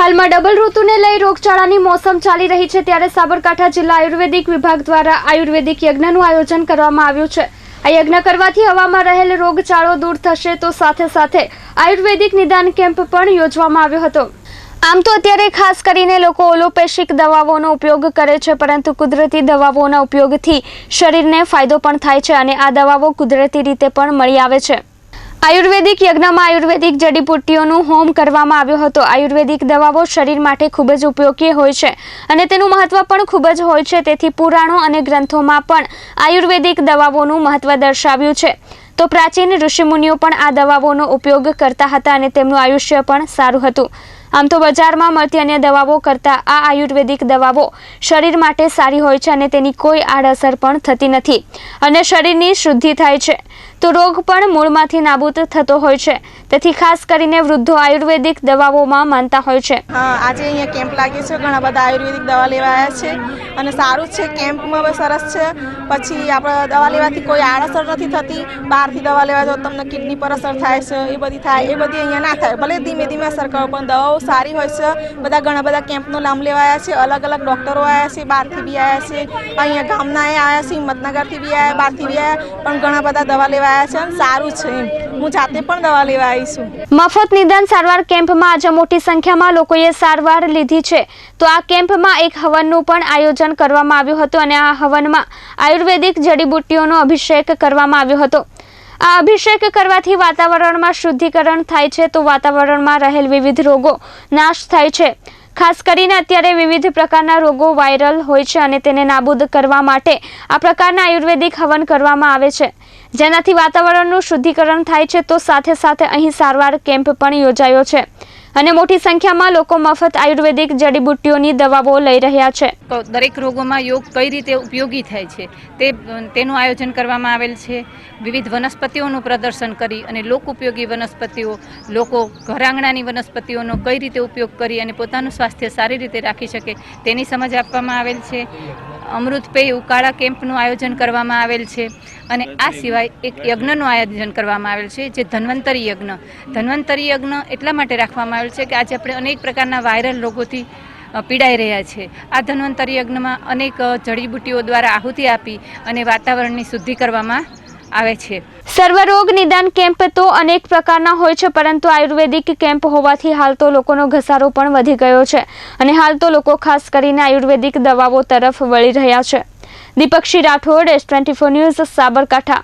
હાલમાં ડબલ ઋતુને લઈ રોગચાળાની મોસમ ચાલી રહી છે ત્યારે સાબરકાંઠા જિલ્લા આયુર્વેદિક વિભાગ દ્વારા આયુર્વેદિક યજ્ઞનું આયોજન કરવામાં આવ્યું છે। આ યજ્ઞ કરવાથી હવામાં રહેલ રોગચાળો દૂર થશે તો સાથે સાથે આયુર્વેદિક નિદાન કેમ્પ પણ યોજવામાં આવ્યો હતો। આમ તો અત્યારે ખાસ કરીને લોકો એલોપેથિક દવાઓનો ઉપયોગ કરે છે, પરંતુ કુદરતી દવાઓના ઉપયોગથી શરીરને ફાયદો પણ થાય છે અને આ દવાઓ કુદરતી રીતે પણ મળી આવે છે। આયુર્વેદિક યજ્ઞમાં આયુર્વેદિક જડીબુટ્ટીઓનું હોમ કરવામાં આવ્યો હતો। આયુર્વેદિક દવાઓ શરીર માટે ખૂબ જ ઉપયોગી હોય છે અને તેનું મહત્વ પણ ખૂબ જ હોય છે, તેથી પુરાણો અને ગ્રંથોમાં પણ આયુર્વેદિક દવાઓનું મહત્વ દર્શાવ્યું છે। તો પ્રાચીન ઋષિમુનિઓ પણ આ દવાઓનો ઉપયોગ કરતા હતા અને તેમનું આયુષ્ય પણ સારું હતું। આમ તો બજારમાં મળતી અન્ય દવાઓ કરતાં આ આયુર્વેદિક દવાઓ શરીર માટે સારી હોય છે અને તેની કોઈ આડઅસર પણ થતી નથી અને શરીરની શુદ્ધિ થાય છે, તો રોગ પણ મૂળમાંથી નાબૂદ થતો હોય છે। તેથી ખાસ કરીને વૃદ્ધો આયુર્વેદિક દવાઓમાં માનતા હોય છે। આજે અહીંયા કેમ્પ લાગ્યો છે, ઘણા બધા આયુર્વેદિક દવા લેવા આવ્યા છે અને સારું છે, કેમ્પમાં બહુ સરસ છે। પછી આપણે દવા લેવાથી કોઈ આડઅસર નથી થતી। બહારથી દવા લેવા જો તમને કિડની પર અસર થાય છે, એ બધી થાય, એ બધી અહીંયા ના થાય। ભલે ધીમે ધીમે અસર કરો પણ દવાઓ સારી હોય છે। બધા ઘણા બધા કેમ્પનો લાભ લેવા આવ્યા છે, અલગ અલગ ડૉક્ટરો આવ્યા છે, બહારથી બી આવ્યા છે, અહીંયા ગામના આવ્યા છે, હિંમતનગરથી બી આવ્યા, બહારથી બી આવ્યા, પણ ઘણા બધા દવા લેવા આવ્યા છે અને સારું છે। હું જાતે પણ દવા લેવા આવી છું। મફત નિદાન સારવાર કેમ્પમાં આજે મોટી સંખ્યામાં લોકોએ સારવાર લીધી છે। તો આ કેમ્પમાં એક હવનનું પણ આયોજન કરવામાં આવ્યું હતું અને આ હવનમાં આયુર્વેદિક જડીબુટ્ટીઓનો અભિષેક કરવામાં આવ્યો હતો। આ અભિષેક કરવાથી વાતાવરણમાં શુદ્ધિકરણ થાય છે, તો વાતાવરણમાં રહેલ વિવિધ રોગો નાશ થાય છે। ખાસ કરીને અત્યારે વિવિધ પ્રકારના રોગો વાયરલ હોય છે અને તેને નાબૂદ કરવા માટે આ પ્રકારના આયુર્વેદિક હવન કરવામાં આવે છે, જેનાથી વાતાવરણનું શુદ્ધિકરણ થાય છે। તો સાથે સાથે અહીં સારવાર કેમ્પ પણ યોજાયો છે અને મોટી સંખ્યામાં લોકો મફત આયુર્વેદિક જડીબુટ્ટીઓની દવાઓ લઈ રહ્યા છે। દરેક રોગોમાં યોગ કઈ રીતે ઉપયોગી થાય છે તેનું આયોજન કરવામાં આવેલ છે। વિવિધ વનસ્પતિઓનું પ્રદર્શન કરી અને લોક ઉપયોગી વનસ્પતિઓ, લોકો ઘર આંગણાની વનસ્પતિઓનો કઈ રીતે ઉપયોગ કરી અને પોતાનું સ્વાસ્થ્ય સારી રીતે રાખી શકે તેની સમજ આપવામાં આવેલ છે। અમૃતપેય ઉકાળા કેમ્પનું આયોજન કરવામાં આવેલ છે અને આ સિવાય એક યજ્ઞનું આયોજન કરવામાં આવેલ છે, જે ધન્વંતરી યજ્ઞ। ધન્વંતરી યજ્ઞ એટલા માટે રાખવામાં આવેલ છે કે આજે આપણે અનેક પ્રકારના વાયરલ રોગોથી પીડાઈ રહ્યા છે। આ ધન્વંતરી યજ્ઞમાં અનેક જડીબુટ્ટીઓ દ્વારા આહુતિ આપી અને વાતાવરણની શુદ્ધિ કરવામાં આવે છે। સર્વરોગ નિદાન કેમ્પ તો અનેક પ્રકારના હોય છે, પરંતુ આયુર્વેદિક કેમ્પ હોવાથી હાલ તો લોકોનો ઘસારો પણ વધી ગયો છે અને હાલ તો લોકો ખાસ કરીને આયુર્વેદિક દવાઓ તરફ વળી રહ્યા છે। દીપકશી રાઠોડ, S24 ન્યૂઝ, સાબરકાંઠા।